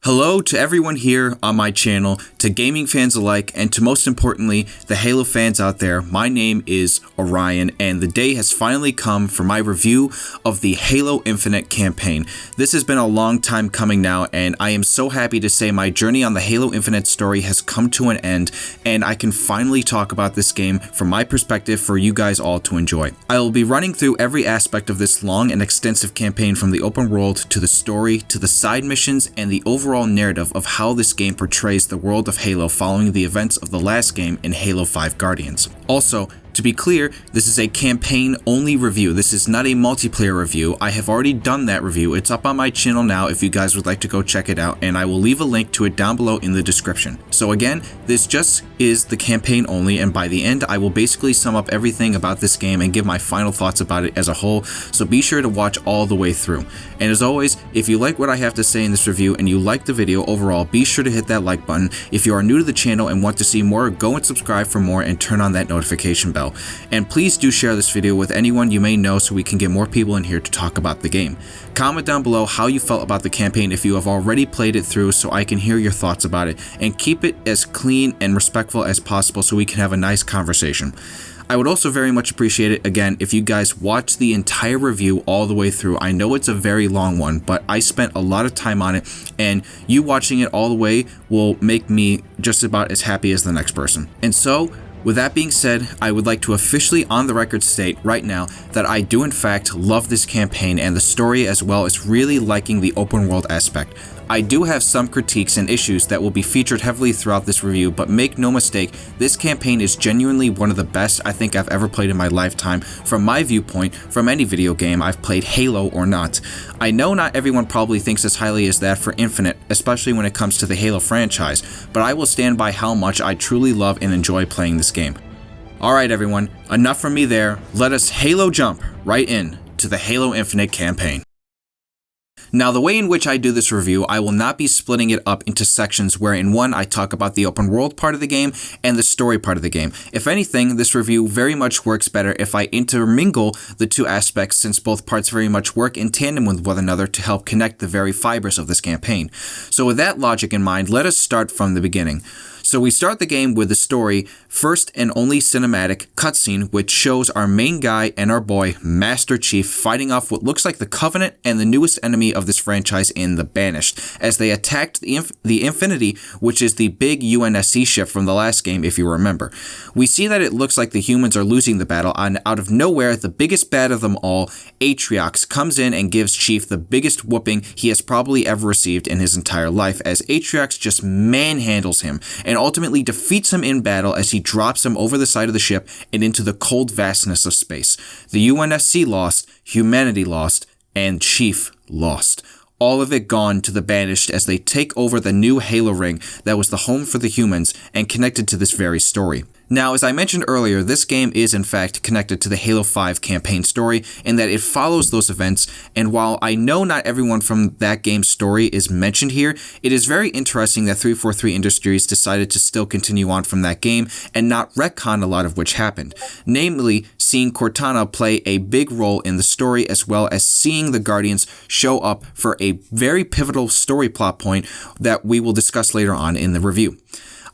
Hello to everyone here on my channel, to gaming fans alike, and to most importantly, the Halo fans out there. My name is Orion, and the day has finally come for my review of the Halo Infinite campaign. This has been a long time coming now, and I am so happy to say my journey on the Halo Infinite story has come to an end, and I can finally talk about this game from my perspective for you guys all to enjoy. I will be running through every aspect of this long and extensive campaign, from the open world to the story to the side missions and the overall narrative of how this game portrays the world of Halo following the events of the last game in Halo 5 Guardians. Also, to be clear, this is a campaign-only review. This is not a multiplayer review. I have already done that review. It's up on my channel now if you guys would like to go check it out, and I will leave a link to it down below in the description. So again, this just is the campaign only, and by the end, I will basically sum up everything about this game and give my final thoughts about it as a whole, so be sure to watch all the way through. And as always, if you like what I have to say in this review and you like the video overall, be sure to hit that like button. If you are new to the channel and want to see more, go and subscribe for more and turn on that notification bell. And please do share this video with anyone you may know so we can get more people in here to talk about the game. Comment down below how you felt about the campaign if you have already played it through so I can hear your thoughts about it, and keep it as clean and respectful as possible so we can have a nice conversation. I would also very much appreciate it, again, if you guys watch the entire review all the way through. I know it's a very long one, but I spent a lot of time on it, and you watching it all the way will make me just about as happy as the next person. And so, with that being said, I would like to officially on the record state right now that I do in fact love this campaign and the story, as well as really liking the open world aspect. I do have some critiques and issues that will be featured heavily throughout this review, but make no mistake, this campaign is genuinely one of the best I think I've ever played in my lifetime, from my viewpoint, from any video game I've played, Halo or not. I know not everyone probably thinks as highly as that for Infinite, especially when it comes to the Halo franchise, but I will stand by how much I truly love and enjoy playing this game. Alright everyone, enough from me there, let us Halo jump right in to the Halo Infinite campaign. Now, the way in which I do this review, I will not be splitting it up into sections where in one I talk about the open world part of the game and the story part of the game. If anything, this review very much works better if I intermingle the two aspects, since both parts very much work in tandem with one another to help connect the very fibers of this campaign. So with that logic in mind, let us start from the beginning. So we start the game with the story, first and only cinematic cutscene, which shows our main guy and our boy, Master Chief, fighting off what looks like the Covenant and the newest enemy of this franchise in the Banished, as they attacked the Infinity, which is the big UNSC ship from the last game, if you remember. We see that it looks like the humans are losing the battle, and out of nowhere, the biggest bad of them all, Atriox, comes in and gives Chief the biggest whooping he has probably ever received in his entire life, as Atriox just manhandles him, and ultimately defeats him in battle as he drops him over the side of the ship and into the cold vastness of space. The UNSC lost, humanity lost, and Chief lost. All of it gone to the Banished as they take over the new Halo ring that was the home for the humans and connected to this very story. Now, as I mentioned earlier, this game is in fact connected to the Halo 5 campaign story in that it follows those events, and while I know not everyone from that game's story is mentioned here, it is very interesting that 343 Industries decided to still continue on from that game and not retcon a lot of which happened, namely seeing Cortana play a big role in the story, as well as seeing the Guardians show up for a very pivotal story plot point that we will discuss later on in the review.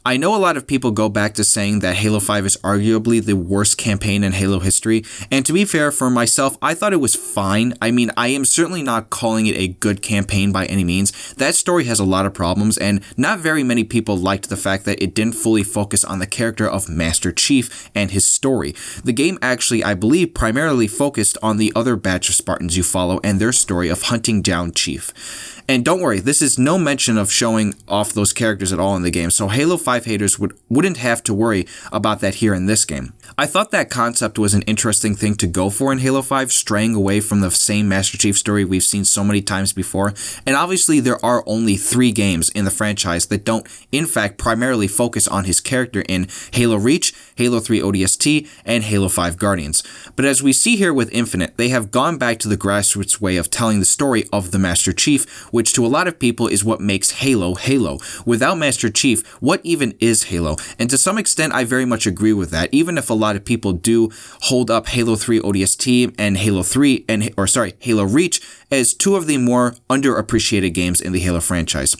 I know a lot of people go back to saying that Halo 5 is arguably the worst campaign in Halo history, and to be fair, for myself, I thought it was fine. I mean, I am certainly not calling it a good campaign by any means. That story has a lot of problems, and not very many people liked the fact that it didn't fully focus on the character of Master Chief and his story. The game actually, I believe, primarily focused on the other batch of Spartans you follow and their story of hunting down Chief. And don't worry, this is no mention of showing off those characters at all in the game, so Halo 5 haters wouldn't have to worry about that here in this game. I thought that concept was an interesting thing to go for in Halo 5, straying away from the same Master Chief story we've seen so many times before, and obviously there are only 3 games in the franchise that don't, in fact, primarily focus on his character in Halo Reach, Halo 3 ODST, and Halo 5 Guardians. But as we see here with Infinite, they have gone back to the grassroots way of telling the story of the Master Chief, which to a lot of people is what makes Halo Halo. Without Master Chief, what even is Halo? And to some extent, I very much agree with that, even if a lot of people do hold up Halo 3 ODST and Halo Reach as two of the more underappreciated games in the Halo franchise.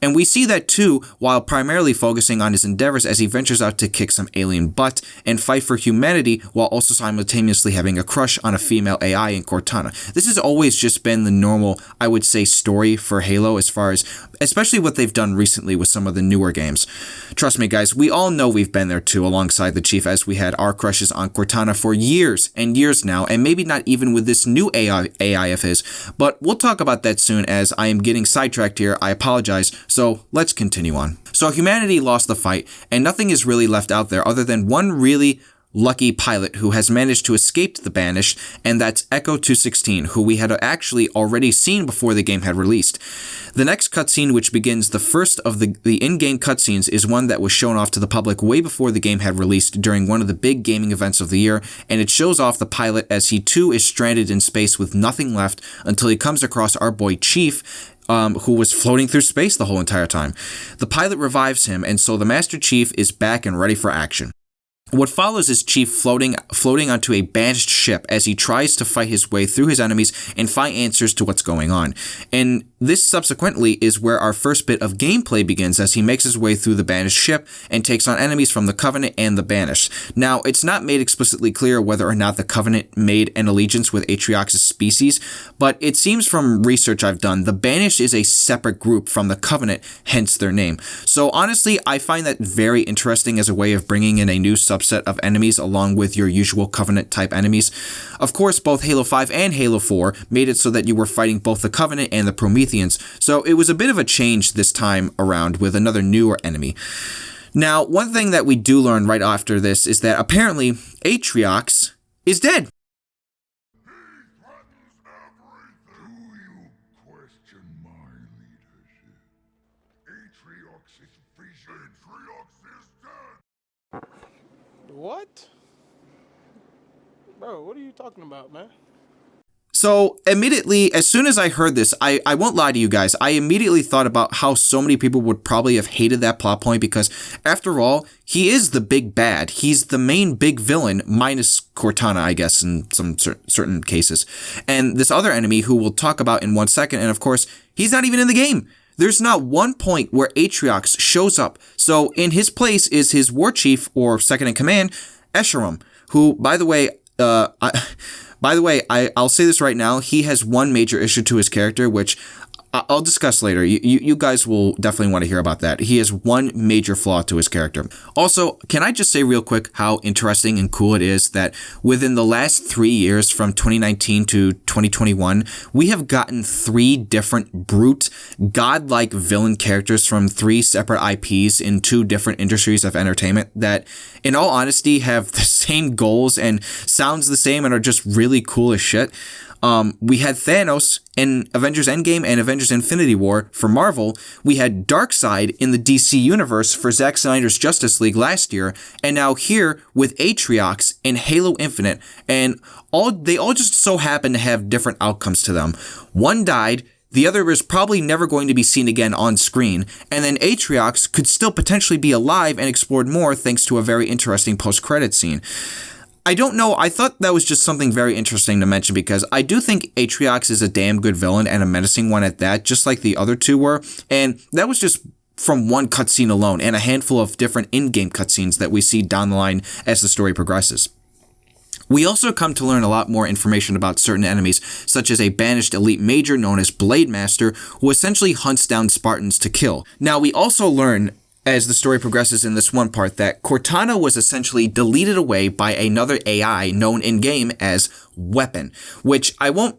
And we see that too while primarily focusing on his endeavors as he ventures out to kick some alien butt and fight for humanity while also simultaneously having a crush on a female AI in Cortana. This has always just been the normal, I would say, story for Halo as far as, especially what they've done recently with some of the newer games. Trust me guys, we all know we've been there too alongside the Chief, as we had our crushes on Cortana for years and years now, and maybe not even with this new AI of his, but we'll talk about that soon as I am getting sidetracked here. I apologize, so let's continue on. So humanity lost the fight, and nothing is really left out there other than one really lucky pilot who has managed to escape the Banished, and that's Echo 216, who we had actually already seen before the game had released. The next cutscene, which begins the first of the in-game cutscenes, is one that was shown off to the public way before the game had released during one of the big gaming events of the year, and it shows off the pilot as he too is stranded in space with nothing left until he comes across our boy Chief, who was floating through space the whole entire time. The pilot revives him, and so the Master Chief is back and ready for action. What follows is Chief floating onto a banished ship as he tries to fight his way through his enemies and find answers to what's going on. And this subsequently is where our first bit of gameplay begins as he makes his way through the banished ship and takes on enemies from the Covenant and the Banished. Now, it's not made explicitly clear whether or not the Covenant made an allegiance with Atriox's species, but it seems from research I've done, the Banished is a separate group from the Covenant, hence their name. So honestly, I find that very interesting as a way of bringing in a new subset of enemies along with your usual Covenant type enemies. Of course, both Halo 5 and Halo 4 made it so that you were fighting both the Covenant and the Prometheans, so it was a bit of a change this time around with another newer enemy. Now, one thing that we do learn right after this is that apparently Atriox is dead. What? Bro, what are you talking about, man? So immediately, as soon as I heard this, I won't lie to you guys, I immediately thought about how so many people would probably have hated that plot point because, after all, he is the big bad. He's the main big villain, minus Cortana, I guess, in some certain cases. And this other enemy, who we'll talk about in 1 second, and of course, he's not even in the game. There's not one point where Atriox shows up. So in his place is his war chief, or second in command, Escharum, who, by the way, I'll say this right now, he has one major issue to his character, which I'll discuss later. You guys will definitely want to hear about that. He has one major flaw to his character. Also, can I just say real quick how interesting and cool it is that within the last 3 years, from 2019 to 2021, we have gotten 3 different brute, godlike villain characters from 3 separate IPs in 2 different industries of entertainment that, in all honesty, have the same goals and sounds the same and are just really cool as shit. We had Thanos in Avengers Endgame and Avengers Infinity War for Marvel. We had Darkseid in the DC Universe for Zack Snyder's Justice League last year. And now here with Atriox in Halo Infinite. And they all just so happen to have different outcomes to them. One died. The other is probably never going to be seen again on screen, and then Atriox could still potentially be alive and explored more thanks to a very interesting post-credit scene. I don't know, I thought that was just something very interesting to mention because I do think Atriox is a damn good villain and a menacing one at that, just like the other 2 were, and that was just from one cutscene alone and a handful of different in-game cutscenes that we see down the line as the story progresses. We also come to learn a lot more information about certain enemies, such as a banished elite major known as Blade Master, who essentially hunts down Spartans to kill. Now, we also learn as the story progresses in this one part that Cortana was essentially deleted away by another AI known in-game as Weapon, which I won't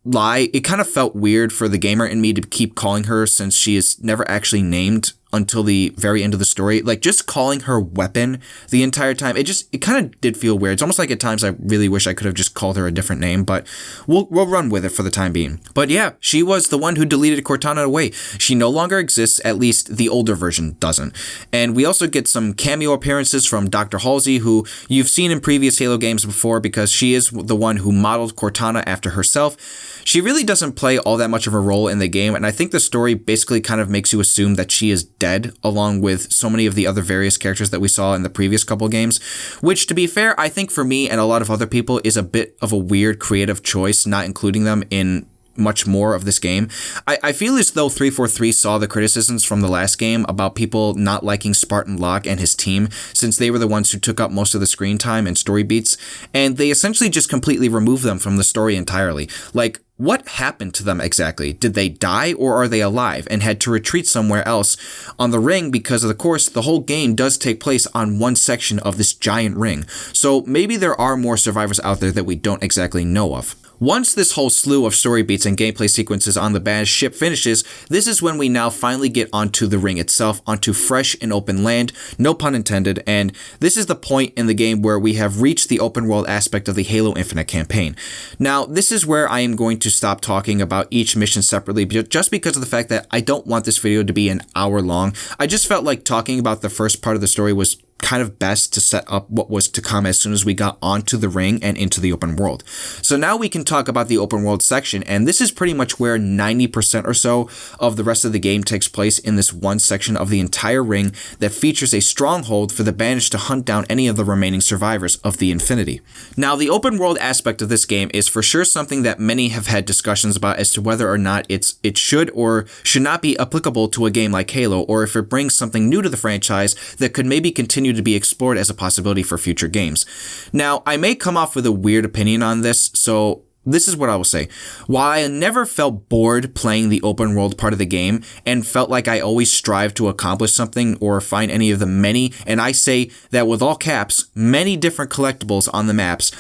lie, it kind of felt weird for the gamer in me to keep calling her since she is never actually named until the very end of the story. Like, just calling her Weapon the entire time, it kind of did feel weird. It's almost like at times I really wish I could have just called her a different name, but we'll run with it for the time being. But yeah, she was the one who deleted Cortana away. She no longer exists, at least the older version doesn't. And we also get some cameo appearances from Dr. Halsey, who you've seen in previous Halo games before because she is the one who modeled Cortana after herself. She really doesn't play all that much of a role in the game, and I think the story basically kind of makes you assume that she is dead, along with so many of the other various characters that we saw in the previous couple games, which, to be fair, I think for me and a lot of other people is a bit of a weird creative choice, not including them in much more of this game. I feel as though 343 saw the criticisms from the last game about people not liking Spartan Locke and his team, since they were the ones who took up most of the screen time and story beats, and they essentially just completely removed them from the story entirely. Like, what happened to them exactly? Did they die, or are they alive and had to retreat somewhere else on the ring? Because of course the whole game does take place on one section of this giant ring. So maybe there are more survivors out there that we don't exactly know of. Once this whole slew of story beats and gameplay sequences on the banished ship finishes, this is when we now finally get onto the ring itself, onto fresh and open land, no pun intended, and this is the point in the game where we have reached the open world aspect of the Halo Infinite campaign. Now, this is where I am going to stop talking about each mission separately, just because of the fact that I don't want this video to be an hour long. I just felt like talking about the first part of the story was kind of best to set up what was to come as soon as we got onto the ring and into the open world. So now we can talk about the open world section, and this is pretty much where 90% or so of the rest of the game takes place, in this one section of the entire ring that features a stronghold for the Banished to hunt down any of the remaining survivors of the Infinity. Now, the open world aspect of this game is for sure something that many have had discussions about as to whether or not it should or should not be applicable to a game like Halo, or if it brings something new to the franchise that could maybe continue to be explored as a possibility for future games. Now, I may come off with a weird opinion on this, so this is what I will say. While I never felt bored playing the open world part of the game and felt like I always strive to accomplish something or find any of the many, and I say that with all caps, many different collectibles on the maps,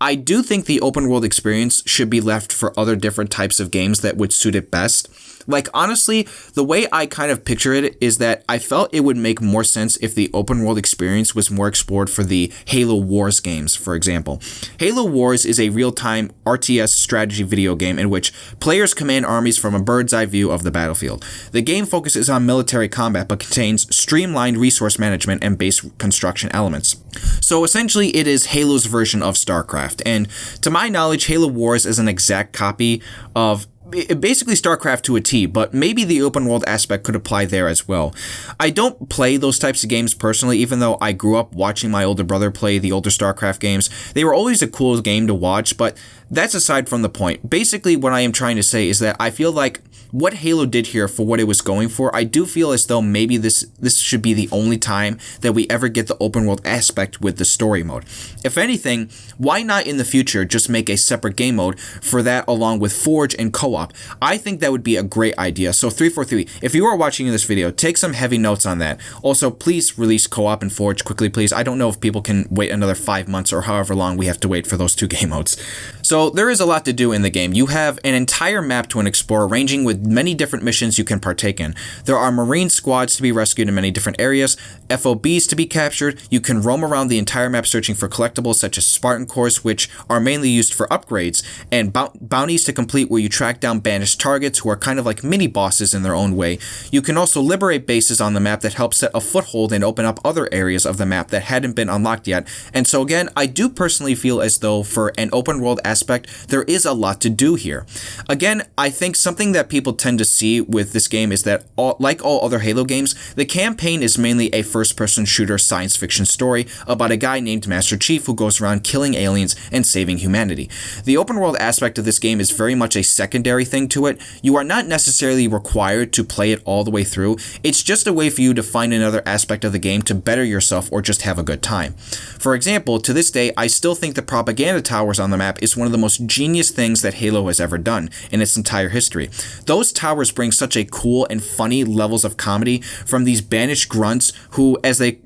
I do think the open world experience should be left for other different types of games that would suit it best. Like, honestly, the way I kind of picture it is that I felt it would make more sense if the open world experience was more explored for the Halo Wars games, for example. Halo Wars is a real-time RTS strategy video game in which players command armies from a bird's eye view of the battlefield. The game focuses on military combat but contains streamlined resource management and base construction elements. So essentially, it is Halo's version of StarCraft, and to my knowledge, Halo Wars is an exact copy of basically StarCraft to a T, but maybe the open world aspect could apply there as well. I don't play those types of games personally, even though I grew up watching my older brother play the older StarCraft games. They were always a cool game to watch, but that's aside from the point. Basically, what I am trying to say is that I feel like what Halo did here for what it was going for, I do feel as though maybe this should be the only time that we ever get the open world aspect with the story mode. If anything, why not in the future just make a separate game mode for that along with Forge and co-op? I think that would be a great idea. So 343, if you are watching this video, take some heavy notes on that. Also, please release co-op and Forge quickly, please. I don't know if people can wait another 5 months or however long we have to wait for those two game modes. So there is a lot to do in the game. You have an entire map to explore, ranging with many different missions you can partake in. There are Marine squads to be rescued in many different areas, FOBs to be captured. You can roam around the entire map searching for collectibles such as Spartan cores, which are mainly used for upgrades, and bounties to complete where you track down banished targets who are kind of like mini bosses in their own way. You can also liberate bases on the map that help set a foothold and open up other areas of the map that hadn't been unlocked yet. And so again, I do personally feel as though for an open world aspect, there is a lot to do here. Again, I think something that people tend to see with this game is that, like all other Halo games, the campaign is mainly a first-person shooter science fiction story about a guy named Master Chief who goes around killing aliens and saving humanity. The open world aspect of this game is very much a secondary thing to it. You are not necessarily required to play it all the way through. It's just a way for you to find another aspect of the game to better yourself or just have a good time. For example, to this day, I still think the propaganda towers on the map is one of the most genius things that Halo has ever done in its entire history. Those towers bring such a cool and funny levels of comedy from these banished grunts who, as they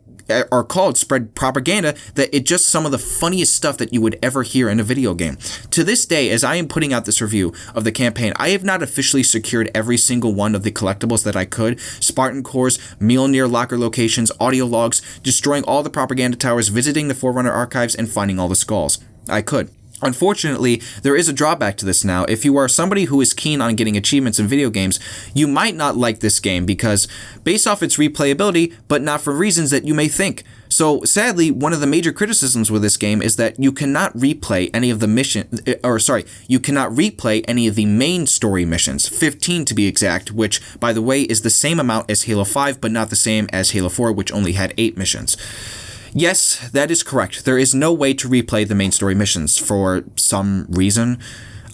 are called, spread propaganda, that it's just some of the funniest stuff that you would ever hear in a video game. To this day, as I am putting out this review of the campaign, I have not officially secured every single one of the collectibles that I could: Spartan cores, Mjolnir locker locations, audio logs, destroying all the propaganda towers, visiting the Forerunner archives, and finding all the skulls. I could. Unfortunately, there is a drawback to this now. If you are somebody who is keen on getting achievements in video games, you might not like this game because, based off its replayability, but not for reasons that you may think. So, sadly, one of the major criticisms with this game is that you cannot replay any of the you cannot replay any of the main story missions, 15 to be exact, which, by the way, is the same amount as Halo 5, but not the same as Halo 4, which only had 8 missions. Yes, that is correct. There is no way to replay the main story missions for some reason.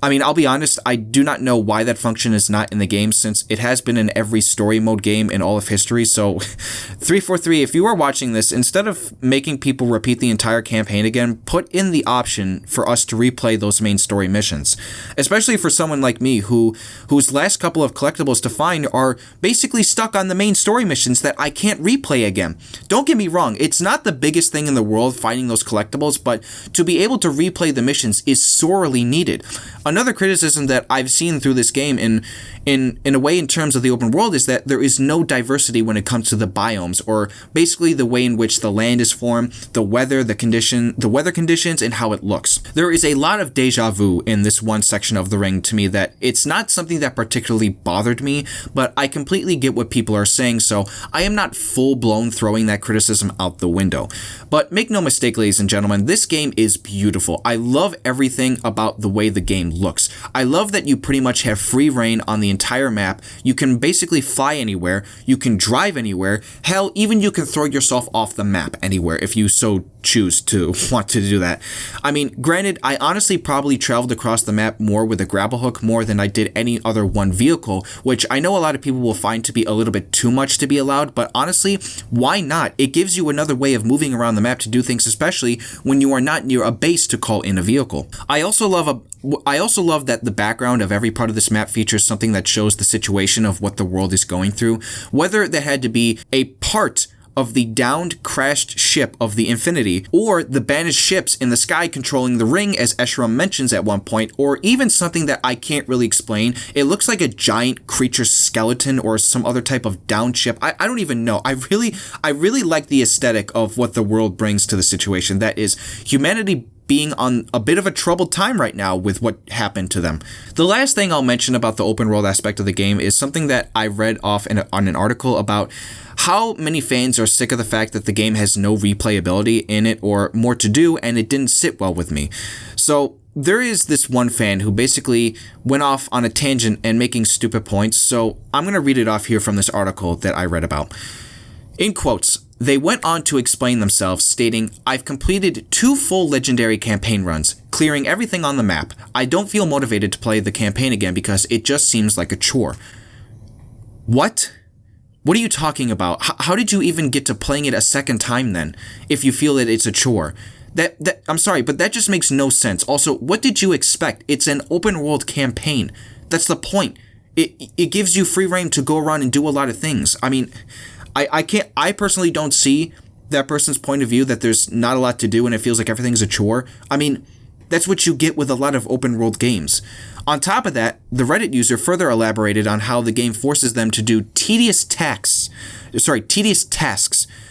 I mean, I'll be honest, I do not know why that function is not in the game since it has been in every story mode game in all of history. So 343, if you are watching this, instead of making people repeat the entire campaign again, put in the option for us to replay those main story missions. Especially for someone like me whose last couple of collectibles to find are basically stuck on the main story missions that I can't replay again. Don't get me wrong, it's not the biggest thing in the world finding those collectibles, but to be able to replay the missions is sorely needed. Another criticism that I've seen through this game in a way in terms of the open world is that there is no diversity when it comes to the biomes, or basically the way in which the land is formed, the weather conditions, and how it looks. There is a lot of deja vu in this one section of the ring to me that it's not something that particularly bothered me, but I completely get what people are saying, so I am not full-blown throwing that criticism out the window. But make no mistake, ladies and gentlemen, this game is beautiful. I love everything about the way the game looks. I love that you pretty much have free reign on the entire map. You can basically fly anywhere. You can drive anywhere. Hell, even you can throw yourself off the map anywhere if you so choose to want to do that. I mean, granted, I honestly probably traveled across the map more with a grapple hook more than I did any other one vehicle, which I know a lot of people will find to be a little bit too much to be allowed, but honestly, why not? It gives you another way of moving around the map to do things, especially when you are not near a base to call in a vehicle. I also love that the background of every part of this map features something that shows the situation of what the world is going through, whether that had to be a part of the downed, crashed ship of the Infinity, or the banished ships in the sky controlling the ring, as Escharum mentions at one point, or even something that I can't really explain. It looks like a giant creature skeleton or some other type of downed ship. I don't even know. I really like the aesthetic of what the world brings to the situation. That is, humanity being on a bit of a troubled time right now with what happened to them. The last thing I'll mention about the open world aspect of the game is something that I read off on an article about how many fans are sick of the fact that the game has no replayability in it or more to do, and it didn't sit well with me. So there is this one fan who basically went off on a tangent and making stupid points, so I'm going to read it off here from this article that I read about. In quotes, they went on to explain themselves, stating, "I've completed 2 full legendary campaign runs, clearing everything on the map. I don't feel motivated to play the campaign again because it just seems like a chore." What? What are you talking about? How did you even get to playing it a second time then, if you feel that it's a chore? I'm sorry, but that just makes no sense. Also, what did you expect? It's an open world campaign. That's the point. It gives you free reign to go around and do a lot of things. I mean, I personally don't see that person's point of view that there's not a lot to do and it feels like everything's a chore. I mean, that's what you get with a lot of open world games. On top of that, the Reddit user further elaborated on how the game forces them to do tedious tasks,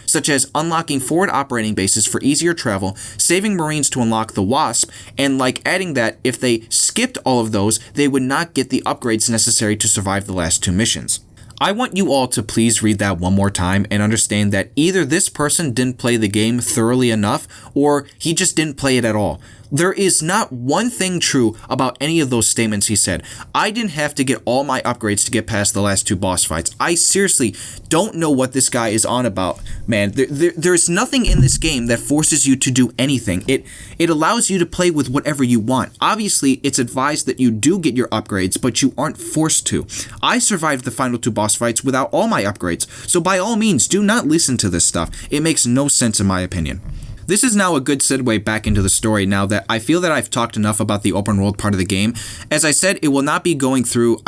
such as unlocking forward operating bases for easier travel, saving Marines to unlock the Wasp, and adding that if they skipped all of those, they would not get the upgrades necessary to survive the last 2 missions. I want you all to please read that one more time and understand that either this person didn't play the game thoroughly enough, or he just didn't play it at all. There is not one thing true about any of those statements he said. I didn't have to get all my upgrades to get past the last 2 boss fights. I seriously don't know what this guy is on about, man. There's nothing in this game that forces you to do anything. It allows you to play with whatever you want. Obviously, it's advised that you do get your upgrades, but you aren't forced to. I survived the final 2 boss fights without all my upgrades, so by all means, do not listen to this stuff. It makes no sense in my opinion. This is now a good segue back into the story now that I feel that I've talked enough about the open world part of the game. As I said, I will not be going through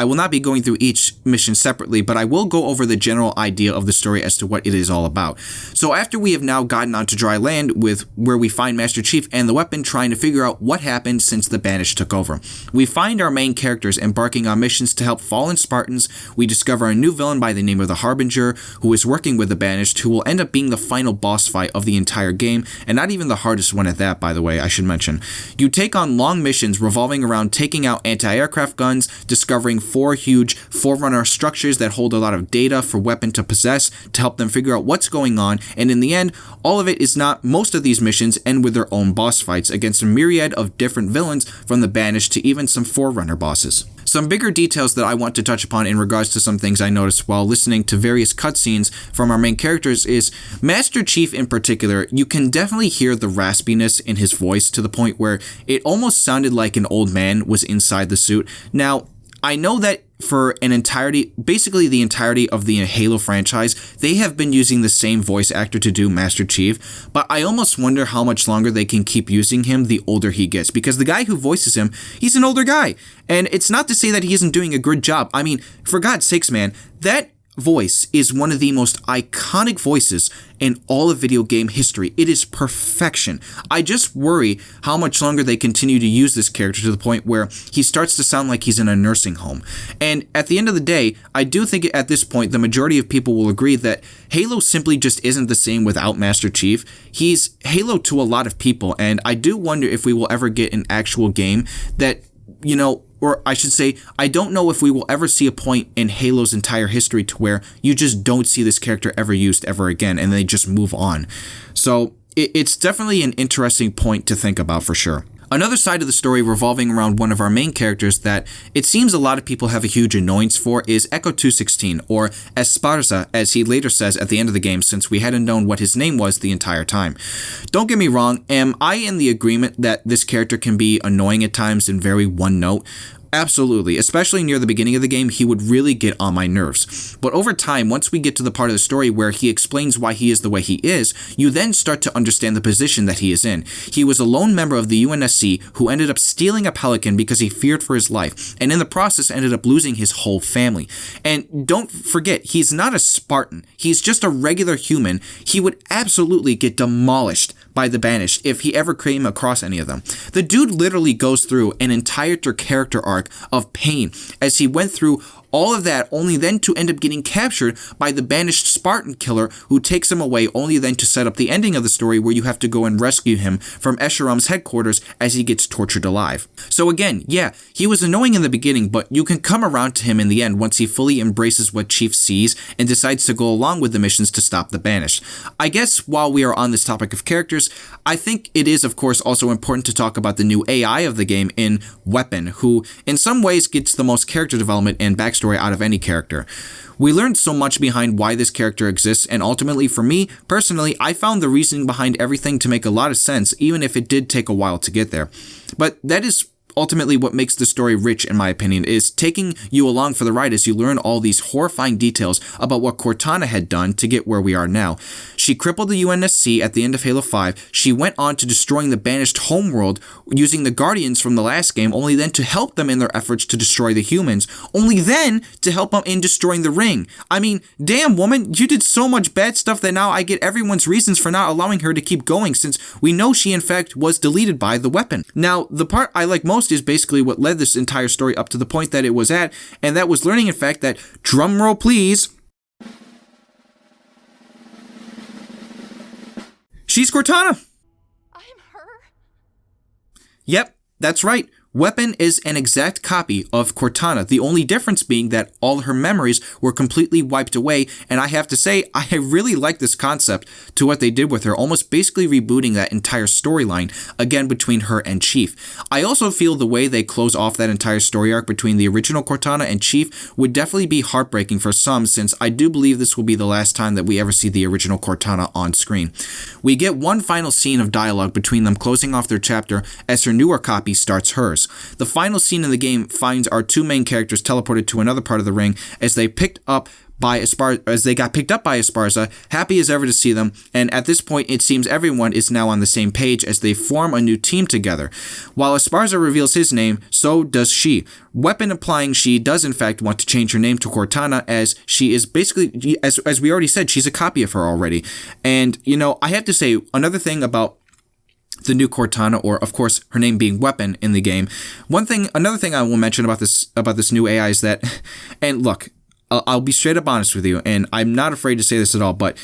each mission separately, but I will go over the general idea of the story as to what it is all about. So after we have now gotten onto dry land with where we find Master Chief and the weapon trying to figure out what happened since the Banished took over, we find our main characters embarking on missions to help fallen Spartans. We discover a new villain by the name of the Harbinger who is working with the Banished, who will end up being the final boss fight of the entire game, and not even the hardest one at that, by the way, I should mention. You take on long missions revolving around taking out anti-aircraft guns, discovering 4 huge Forerunner structures that hold a lot of data for Weapon to possess to help them figure out what's going on, and in the end, most of these missions end with their own boss fights against a myriad of different villains, from the Banished to even some Forerunner bosses. Some bigger details that I want to touch upon in regards to some things I noticed while listening to various cutscenes from our main characters is Master Chief in particular. You can definitely hear the raspiness in his voice to the point where it almost sounded like an old man was inside the suit. Now, I know that for basically the entirety of the Halo franchise, they have been using the same voice actor to do Master Chief, but I almost wonder how much longer they can keep using him the older he gets, because the guy who voices him, he's an older guy, and it's not to say that he isn't doing a good job. I mean, for God's sakes, man, that voice is one of the most iconic voices in all of video game history. It is perfection. I just worry how much longer they continue to use this character to the point where he starts to sound like he's in a nursing home. And at the end of the day, I do think at this point the majority of people will agree that Halo simply just isn't the same without Master Chief. He's Halo to a lot of people, and I do wonder if we will ever get an actual game that, or I should say, I don't know if we will ever see a point in Halo's entire history to where you just don't see this character ever used ever again and they just move on. So it's definitely an interesting point to think about for sure. Another side of the story revolving around one of our main characters that it seems a lot of people have a huge annoyance for is Echo 216, or Esparza, as he later says at the end of the game, since we hadn't known what his name was the entire time. Don't get me wrong, am I in the agreement that this character can be annoying at times and very one note? Absolutely, especially near the beginning of the game, he would really get on my nerves. But over time, once we get to the part of the story where he explains why he is the way he is, you then start to understand the position that he is in. He was a lone member of the UNSC who ended up stealing a Pelican because he feared for his life, and in the process ended up losing his whole family. And don't forget, he's not a Spartan. He's just a regular human. He would absolutely get demolished by the Banished if he ever came across any of them. The dude literally goes through an entire character arc of pain as he went through all of that, only then to end up getting captured by the Banished Spartan killer who takes him away, only then to set up the ending of the story where you have to go and rescue him from Escherum's headquarters as he gets tortured alive. So again, yeah, he was annoying in the beginning, but you can come around to him in the end once he fully embraces what Chief sees and decides to go along with the missions to stop the Banished. I guess while we are on this topic of characters, I think it is of course also important to talk about the new AI of the game in Weapon, who in some ways gets the most character development and backstory out of any character. We learned so much behind why this character exists, and ultimately for me, personally, I found the reasoning behind everything to make a lot of sense, even if it did take a while to get there. But that is ultimately what makes the story rich, in my opinion, is taking you along for the ride as you learn all these horrifying details about what Cortana had done to get where we are now. She crippled the UNSC at the end of Halo 5. She went on to destroying the Banished homeworld using the Guardians from the last game, only then to help them in their efforts to destroy the humans, only then to help them in destroying the Ring. I mean, damn woman, you did so much bad stuff that now I get everyone's reasons for not allowing her to keep going, since we know she in fact was deleted by the Weapon. Now, the part I like most is basically what led this entire story up to the point that it was at, and that was learning in fact that, drumroll please, she's Cortana! I'm her? Yep, that's right. Weapon is an exact copy of Cortana, the only difference being that all her memories were completely wiped away, and I have to say, I really like this concept to what they did with her, almost basically rebooting that entire storyline, again between her and Chief. I also feel the way they close off that entire story arc between the original Cortana and Chief would definitely be heartbreaking for some, since I do believe this will be the last time that we ever see the original Cortana on screen. We get one final scene of dialogue between them closing off their chapter as her newer copy starts hers. The final scene in the game finds our two main characters teleported to another part of the Ring as they got picked up by Esparza, happy as ever to see them, and at this point it seems everyone is now on the same page as they form a new team together. While Esparza reveals his name, so does she. Weapon implying she does in fact want to change her name to Cortana, as she is basically, as we already said, she's a copy of her already. And, I have to say, another thing about the new Cortana, or of course her name being Weapon in the game. Another thing I will mention about this new AI is that, and look, I'll be straight up honest with you, and I'm not afraid to say this at all, but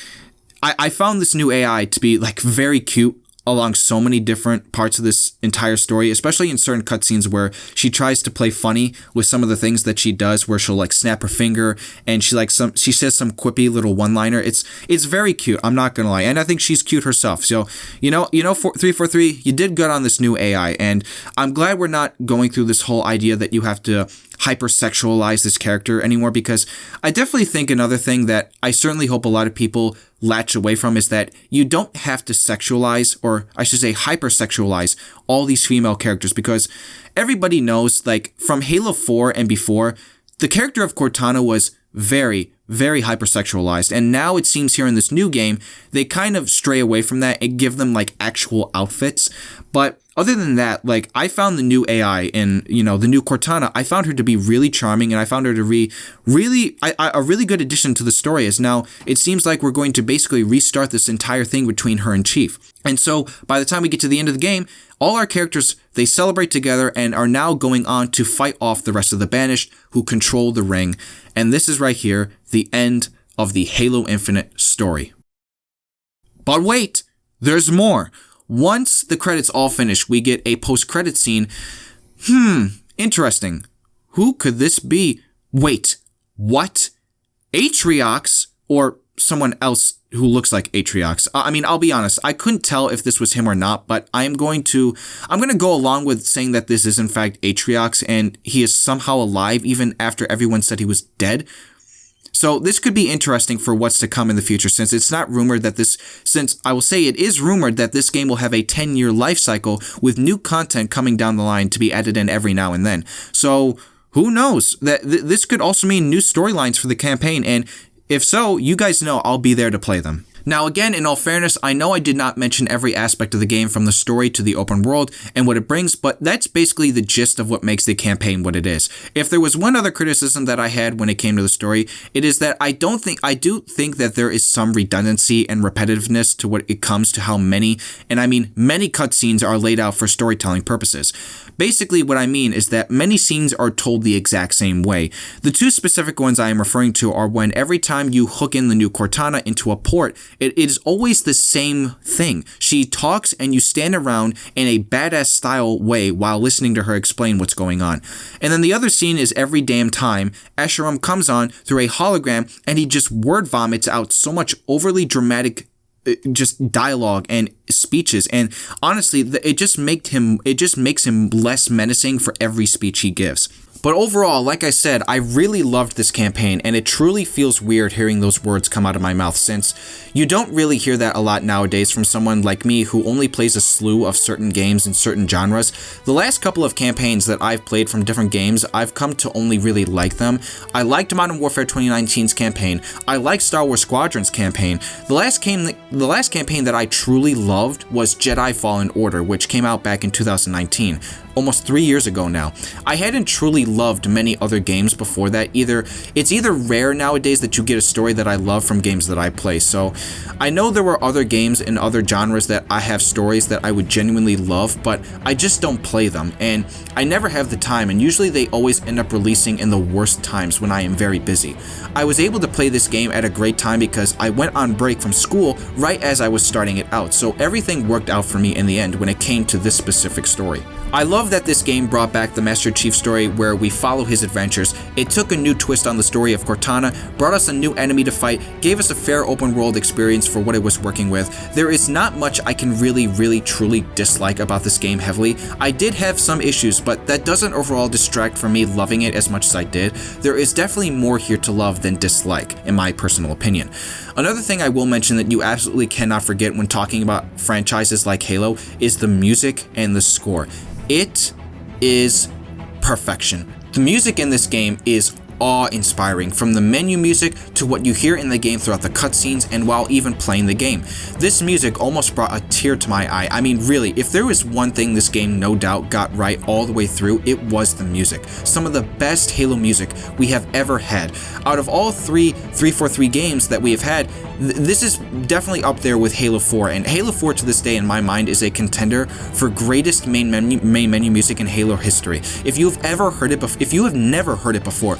I found this new AI to be like very cute along so many different parts of this entire story, especially in certain cutscenes where she tries to play funny with some of the things that she does, where she'll like snap her finger and she says some quippy little one-liner. It's very cute, I'm not gonna lie, and I think she's cute herself. So 343, you did good on this new AI, and I'm glad we're not going through this whole idea that you have to hypersexualize this character anymore, because I definitely think another thing that I certainly hope a lot of people latch away from is that you don't have to sexualize, or I should say hypersexualize, all these female characters, because everybody knows, like, from Halo 4 and before, the character of Cortana was very, very hypersexualized, and now it seems here in this new game, they kind of stray away from that and give them, like, actual outfits. But other than that, like, I found the new AI in, the new Cortana, I found her to be really charming, and I found her to be a really good addition to the story, as now it seems like we're going to basically restart this entire thing between her and Chief. And so by the time we get to the end of the game, all our characters, they celebrate together and are now going on to fight off the rest of the Banished who control the ring. And this is right here, the end of the Halo Infinite story. But wait, there's more. Once the credits all finish, we get a post-credit scene. Interesting. Who could this be? Wait, what? Atriox? Or someone else who looks like Atriox. I mean, I'll be honest, I couldn't tell if this was him or not, but I'm going to go along with saying that this is in fact Atriox, and he is somehow alive even after everyone said he was dead. So this could be interesting for what's to come in the future, since it's not rumored that it is rumored that this game will have a 10-year life cycle with new content coming down the line to be added in every now and then. So who knows? That this could also mean new storylines for the campaign, and if so, you guys know I'll be there to play them. Now again, in all fairness, I know I did not mention every aspect of the game from the story to the open world and what it brings, but that's basically the gist of what makes the campaign what it is. If there was one other criticism that I had when it came to the story, it is that I do think that there is some redundancy and repetitiveness to what it comes to how many, and I mean many cutscenes are laid out for storytelling purposes. Basically, what I mean is that many scenes are told the exact same way. The two specific ones I am referring to are when every time you hook in the new Cortana into a port, it is always the same thing. She talks and you stand around in a badass style way while listening to her explain what's going on. And then the other scene is every damn time Escharum comes on through a hologram and he just word vomits out so much overly dramatic just dialogue and speeches, and honestly it just makes him less menacing for every speech he gives. But overall, like I said, I really loved this campaign, and it truly feels weird hearing those words come out of my mouth, since you don't really hear that a lot nowadays from someone like me who only plays a slew of certain games in certain genres. The last couple of campaigns that I've played from different games, I've come to only really like them. I liked Modern Warfare 2019's campaign. I liked Star Wars Squadron's campaign. The last campaign that I truly loved was Jedi Fallen Order, which came out back in 2019. Almost 3 years ago now. I hadn't truly loved many other games before that either. It's either rare nowadays that you get a story that I love from games that I play. So I know there were other games in other genres that I have stories that I would genuinely love, but I just don't play them, and I never have the time, and usually they always end up releasing in the worst times when I am very busy. I was able to play this game at a great time because I went on break from school right as I was starting it out, so everything worked out for me in the end when it came to this specific story. I love that this game brought back the Master Chief story where we follow his adventures. It took a new twist on the story of Cortana, brought us a new enemy to fight, gave us a fair open world experience for what it was working with. There is not much I can really truly dislike about this game heavily. I did have some issues, but that doesn't overall distract from me loving it as much as I did. There is definitely more here to love than dislike, in my personal opinion. Another thing I will mention that you absolutely cannot forget when talking about franchises like Halo is the music and the score. It is perfection. The music in this game is awe-inspiring, from the menu music to what you hear in the game throughout the cutscenes and while even playing the game. This music almost brought a tear to my eye. I mean, really, if there was one thing this game no doubt got right all the way through, it was the music. Some of the best Halo music we have ever had. Out of all 343 games that we have had, this is definitely up there with Halo 4, and Halo 4 to this day in my mind is a contender for greatest main menu music in Halo history. If you have never heard it before,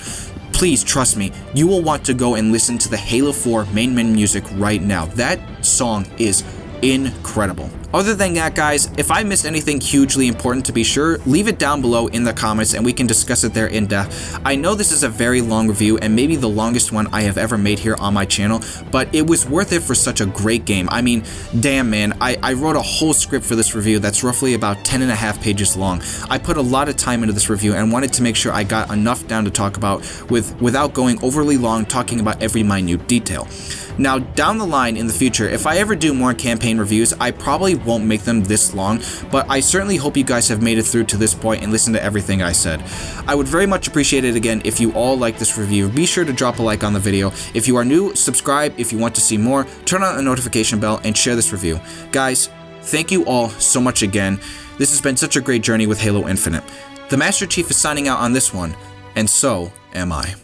please trust me, you will want to go and listen to the Halo 4 main menu music right now. That song is incredible. Other than that, guys, if I missed anything hugely important, to be sure, leave it down below in the comments and we can discuss it there in depth. I know this is a very long review and maybe the longest one I have ever made here on my channel, but it was worth it for such a great game. I mean, damn man, I wrote a whole script for this review that's roughly about 10.5 pages long. I put a lot of time into this review and wanted to make sure I got enough down to talk about without going overly long talking about every minute detail. Now, down the line in the future, if I ever do more campaign reviews, I probably won't make them this long, but I certainly hope you guys have made it through to this point and listened to everything I said. I would very much appreciate it again if you all like this review. Be sure to drop a like on the video. If you are new, subscribe if you want to see more, turn on the notification bell, and share this review. Guys, thank you all so much again. This has been such a great journey with Halo Infinite. The Master Chief is signing out on this one, and so am I.